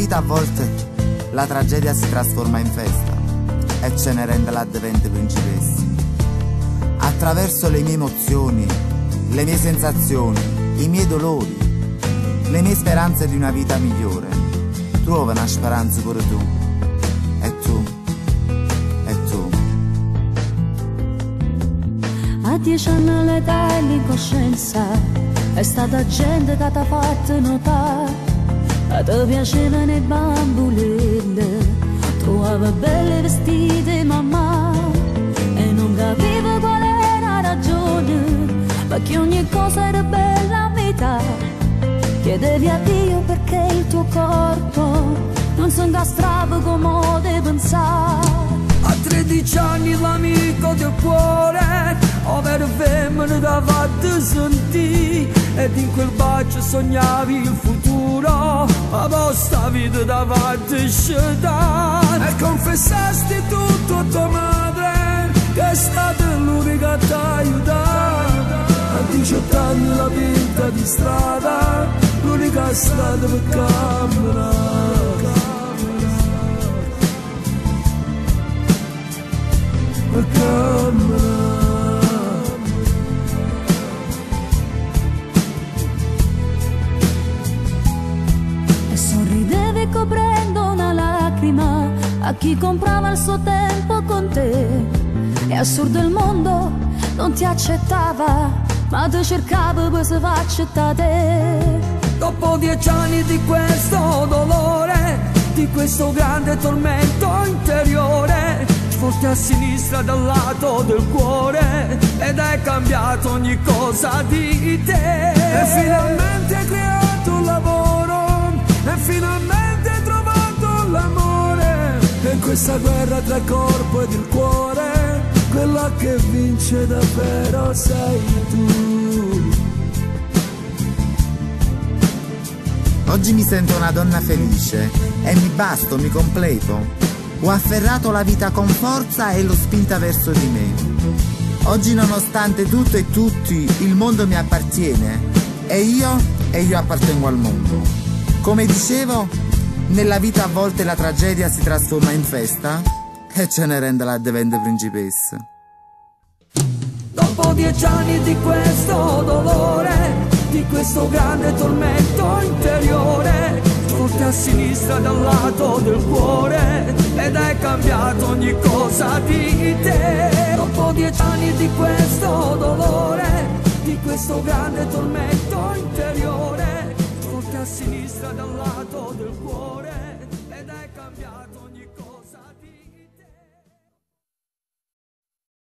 vita a volte la tragedia si trasforma in festa e ce ne rende l'avvenente principessa. Attraverso le mie emozioni, le mie sensazioni, i miei dolori, le mie speranze di una vita migliore, trova una speranza pure tu. E tu, e tu. A 10 anni l'età e l'incoscienza è stata gente che t'ha fatto notare. A te piacevano i bambolette, trovava belle vestite mamma, e non capivo qual era la ragione, perché ogni cosa era bella a metà. Chiedevi a Dio perché il tuo corpo non si incastrava come te pensare. A 13 anni l'amico del cuore, ovvero femmina da fatta sentire, ed in quel bacio sognavi il futuro, ma vostra vita da fatta scegliere. E confessasti tutto a tua madre, che è stata l'unica che t'ha aiutato. A 18 anni la vita di strada, l'unica strada per camminare. Per camminare. E sorridevi coprendo una lacrima a chi comprava il suo tempo con te. È assurdo, il mondo non ti accettava, ma ti cercava per se fa accettare. Dopo 10 anni di questo dolore, di questo grande tormento interiore, forte a sinistra dal lato del cuore, ed hai cambiato ogni cosa di te. E finalmente hai creato un lavoro, e finalmente hai trovato l'amore. E in questa guerra tra il corpo ed il cuore, quella che vince davvero sei tu. Oggi mi sento una donna felice e mi basto, mi completo. Ho afferrato la vita con forza e l'ho spinta verso di me. Oggi, nonostante tutto e tutti, il mondo mi appartiene e io appartengo al mondo. Come dicevo, nella vita a volte la tragedia si trasforma in festa e ce ne rende l'avvenente principessa. Dopo 10 anni di questo dolore, di questo grande tormento interiore, forte a sinistra dal lato del cuore, ed hai cambiato ogni cosa di te. Dopo 10 anni di questo dolore, di questo grande tormento interiore, forte a sinistra dal lato del cuore, ed hai cambiato